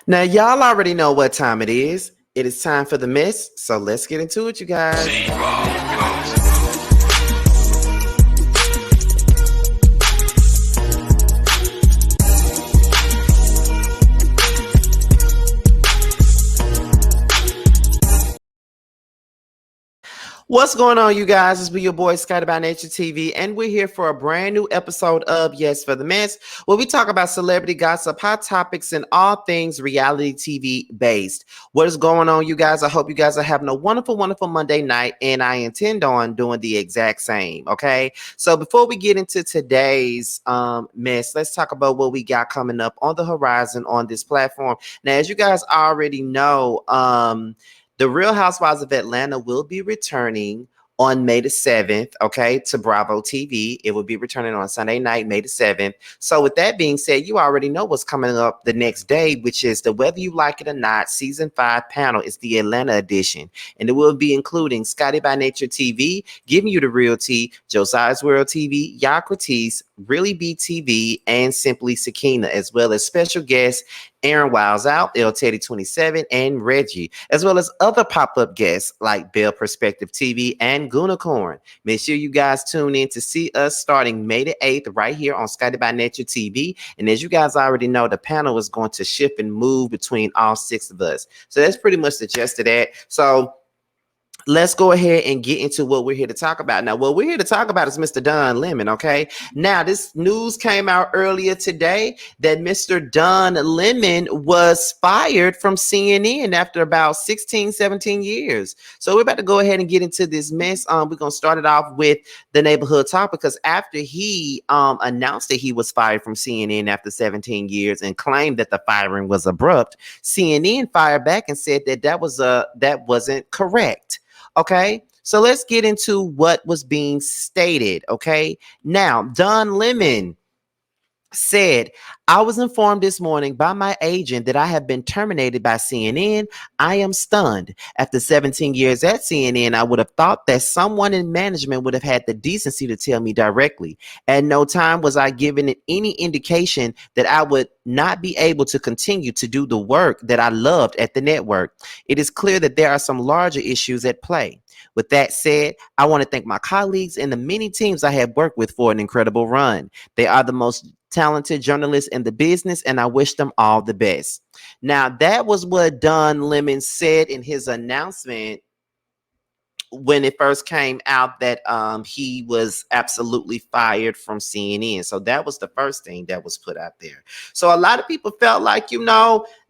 Now, y'all already know what time it is. It is time for the mess, so let's get into it, you guys. What's going on, you guys? It's your boy Scotty by Nature TV, and we're here for a brand new episode of Yes for the Mess, where we talk about celebrity gossip, hot topics, and all things reality TV based. What is going on, you guys? I hope you guys are having a wonderful, wonderful Monday night, and I intend on doing the exact same. Okay, so before we get into today's mess, let's talk about what we got coming up on the horizon on this platform. Now, as you guys already know, the Real Housewives of Atlanta will be returning on May the 7th, okay, to Bravo TV. It will be returning on Sunday night, May the 7th. So with that being said, you already know what's coming up the next day, which is the Whether You Like It or Not Season 5 panel. It's the Atlanta edition. And it will be including Scotty by Nature TV, Giving You the Real Tea, Josiah's World TV, Yocrates, Really Be TV, and Simply Sakina, as well as special guests Aaron Wiles Out, El Teddy 27, and Reggie, as well as other pop-up guests like Bell Perspective TV and Gunicorn. Make sure you guys tune in to see us starting May the 8th right here on Scotty by Nature TV. And as you guys already know, the panel is going to shift and move between all six of us. So that's pretty much the gist of that. So let's go ahead and get into what we're here to talk about. Now, what we're here to talk about is Mr. Don Lemon, okay? Now, this news came out earlier today that Mr. Don Lemon was fired from CNN after about 16, 17 years. So we're about to go ahead and get into this mess. We're going to start it off with the neighborhood talk, because after he announced that he was fired from CNN after 17 years and claimed that the firing was abrupt, CNN fired back and said that that wasn't correct. Okay, so let's get into what was being stated. Okay, now Don Lemon said, I was informed this morning by my agent that I have been terminated by CNN. I am stunned. After 17 years at CNN, I would have thought that someone in management would have had the decency to tell me directly. At no time was I given any indication that I would not be able to continue to do the work that I loved at the network. It is clear that there are some larger issues at play. With that said, I want to thank my colleagues and the many teams I have worked with for an incredible run. They are the most talented journalists in the business, and I wish them all the best. Now, that was what Don Lemon said in his announcement when it first came out that he was absolutely fired from CNN. So that was the first thing that was put out there. So a lot of people felt like,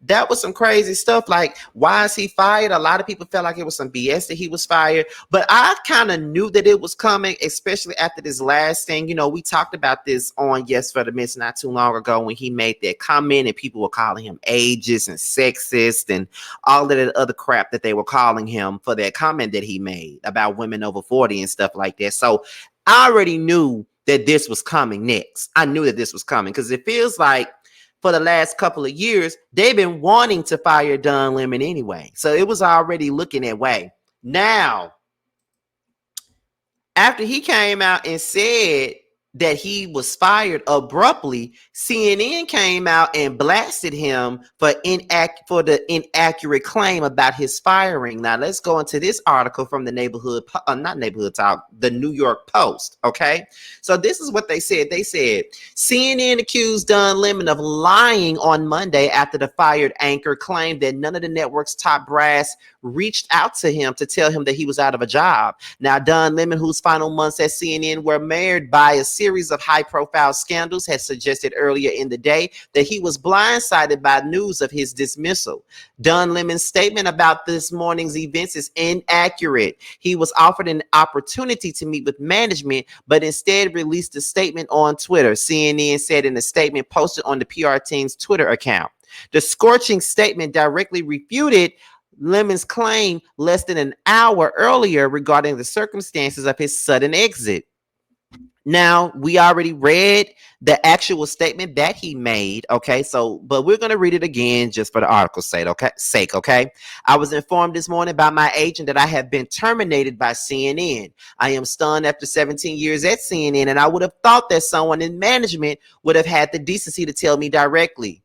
that was some crazy stuff. Like, why is he fired? A lot of people felt like it was some BS that he was fired. But I kind of knew that it was coming, especially after this last thing. We talked about this on Yes for the Miss not too long ago when he made that comment and people were calling him ageist and sexist and all of that other crap that they were calling him for that comment that he made about women over 40 and stuff like that. So I already knew that this was coming next. I knew that this was coming because it feels like for the last couple of years, they've been wanting to fire Don Lemon anyway. So it was already looking that way. Now, after he came out and said that he was fired abruptly, CNN came out and blasted him for the inaccurate claim about his firing. Now let's go into this article from the the New York Post. Okay, so this is what they said. They said CNN accused Don Lemon of lying on Monday after the fired anchor claimed that none of the network's top brass reached out to him to tell him that he was out of a job. Now, Don Lemon, whose final months at CNN were marred by a series of high-profile scandals, had suggested earlier in the day that he was blindsided by news of his dismissal. Don Lemon's statement about this morning's events is inaccurate. He was offered an opportunity to meet with management, but instead released a statement on Twitter, CNN said in a statement posted on the PR team's Twitter account. The scorching statement directly refuted Lemon's claim less than an hour earlier regarding the circumstances of his sudden exit. Now, we already read the actual statement that he made, okay? But we're going to read it again just for the article's sake, okay? I was informed this morning by my agent that I have been terminated by CNN. I am stunned after 17 years at CNN, and I would have thought that someone in management would have had the decency to tell me directly.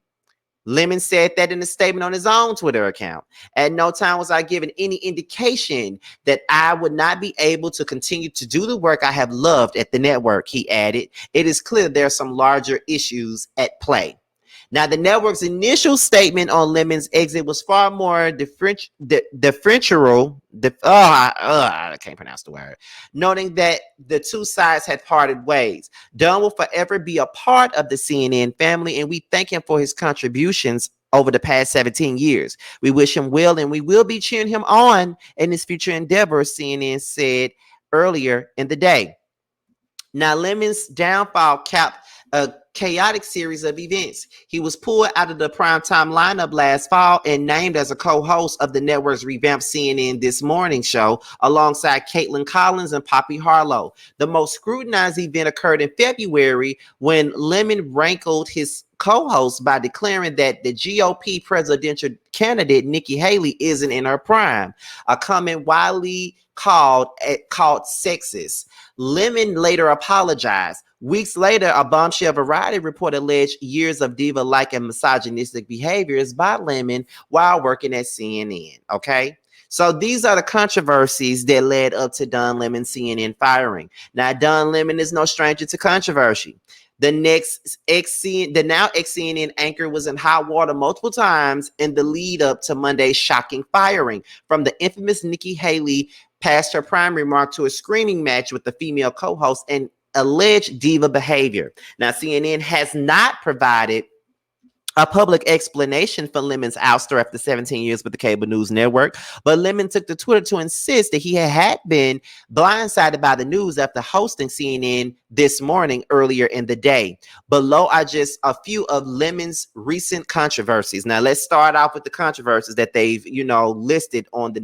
Lemon said that in a statement on his own Twitter account. At no time was I given any indication that I would not be able to continue to do the work I have loved at the network, he added. It is clear there are some larger issues at play. Now, the network's initial statement on Lemon's exit was far more differential. I can't pronounce the word. Noting that the two sides had parted ways. Dunn will forever be a part of the CNN family, and we thank him for his contributions over the past 17 years. We wish him well, and we will be cheering him on in his future endeavors, CNN said earlier in the day. Now, Lemon's downfall capped a chaotic series of events. He was pulled out of the primetime lineup last fall and named as a co-host of the network's revamped CNN This Morning show alongside Caitlin Collins and Poppy Harlow. The most scrutinized event occurred in February when Lemon rankled his co-host by declaring that the GOP presidential candidate Nikki Haley isn't in her prime, a comment widely called sexist. Lemon later apologized. Weeks later, a bombshell Variety report alleged years of diva-like and misogynistic behaviors by Lemon while working at CNN. Okay? So these are the controversies that led up to Don Lemon's CNN firing. Now, Don Lemon is no stranger to controversy. The now ex-CNN anchor was in hot water multiple times in the lead up to Monday's shocking firing, from the infamous Nikki Haley past her primary remark to a screaming match with the female co-host and alleged diva behavior. Now, CNN has not provided a public explanation for Lemon's ouster after 17 years with the cable news network, but Lemon took to Twitter to insist that he had been blindsided by the news after hosting CNN This Morning earlier in the day. Below are just a few of Lemon's recent controversies. Now, let's start off with the controversies that they've, listed on the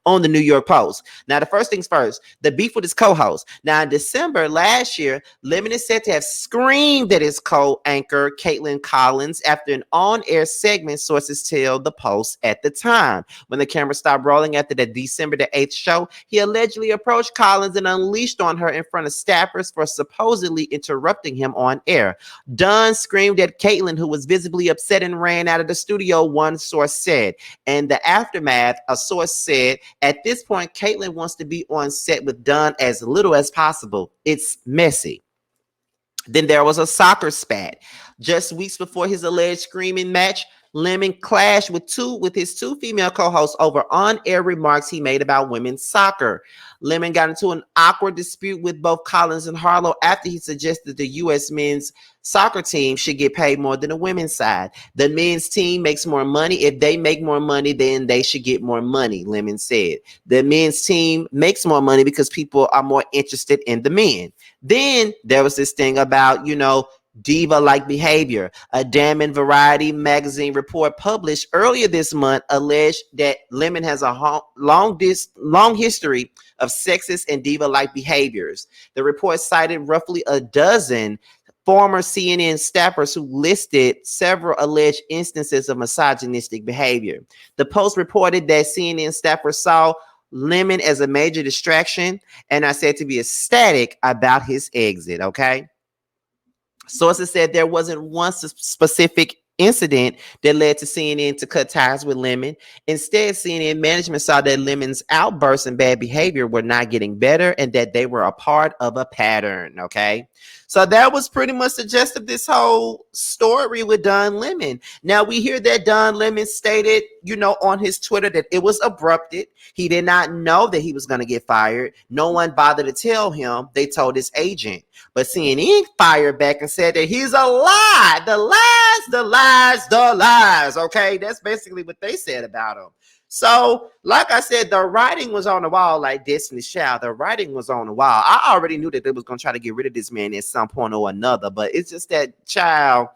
on the New York Post. Now, the first things first, the beef with his co-host. Now, in December last year, Lemon is said to have screamed at his co-anchor Caitlin Collins after an on-air segment, sources tell the Post at the time. When the camera stopped rolling after the December the 8th show, he allegedly approached Collins and unleashed on her in front of staffers for supposedly interrupting him on air. Dunn screamed at Caitlin, who was visibly upset, and ran out of the studio, one source said. In the aftermath, a source said, at this point, Caitlin wants to be on set with Dunn as little as possible. It's messy. Then there was a soccer spat. Just weeks before his alleged screaming match, Lemon clashed with his two female co-hosts over on-air remarks he made about women's soccer. Lemon got into an awkward dispute with both Collins and Harlow after he suggested the U.S. men's soccer team should get paid more than the women's side. The men's team makes more money. If they make more money, then they should get more money, Lemon said. The men's team makes more money because people are more interested in the men. Then there was this thing about, diva-like behavior. A damning Variety magazine report published earlier this month alleged that Lemon has a long history of sexist and diva-like behaviors. The report cited roughly a dozen former CNN staffers who listed several alleged instances of misogynistic behavior. The Post reported that CNN staffers saw Lemon as a major distraction and are said to be ecstatic about his exit, okay? Sources said there wasn't one specific incident that led to CNN to cut ties with Lemon. Instead, CNN management saw that Lemon's outbursts and bad behavior were not getting better and that they were a part of a pattern, okay? So that was pretty much the gist of this whole story with Don Lemon. Now, we hear that Don Lemon stated, on his Twitter that it was abrupted. He did not know that he was going to get fired. No one bothered to tell him. They told his agent. But CNN fired back and said that he's a lie. The lies. Okay, that's basically what they said about him. So, like I said, the writing was on the wall, like Destiny's Child. The writing was on the wall. I already knew that they was going to try to get rid of this man at some point or another, but it's just that, child,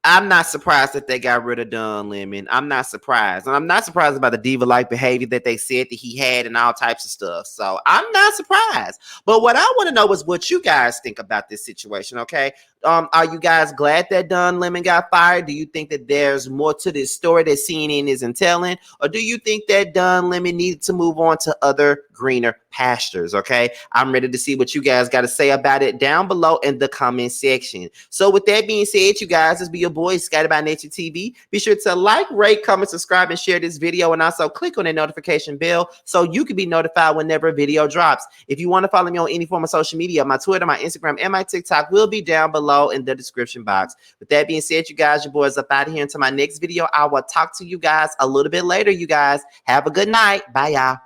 I'm not surprised that they got rid of Don Lemon. I'm not surprised. And I'm not surprised about the diva-like behavior that they said that he had and all types of stuff. So I'm not surprised. But what I want to know is what you guys think about this situation, okay? Are you guys glad that Don Lemon got fired? Do you think that there's more to this story that CNN isn't telling? Or do you think that Don Lemon needed to move on to other greener pastures? Okay, I'm ready to see what you guys got to say about it down below in the comment section. So with that being said, you guys, this be your boy Scattered by Nature TV. Be sure to like, rate, comment, subscribe, and share this video, and also click on the notification bell so you can be notified whenever a video drops. If you want to follow me on any form of social media, my Twitter, my Instagram, and my TikTok will be down below in the description box. With that being said, you guys, your boys up out of here. Until my next video, I will talk to you guys a little bit later. You guys have a good night. Bye, y'all.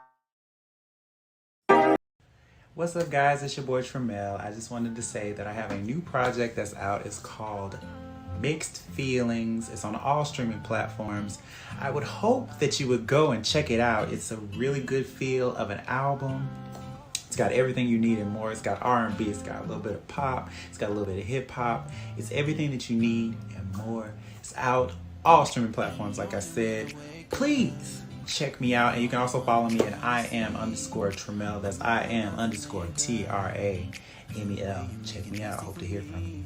What's up, guys? It's your boy Tremel. I just wanted to say that I have a new project that's out. It's called Mixed Feelings. It's on all streaming platforms. I would hope that you would go and check it out. It's a really good feel of an album. It's got everything you need and more. It's got R&B, it's got a little bit of pop, it's got a little bit of hip hop. It's everything that you need and more. It's out all streaming platforms, like I said. Please check me out, and you can also follow me at IAM_Tremel. That's IAM_TRAMEL. Check me out. I hope to hear from you.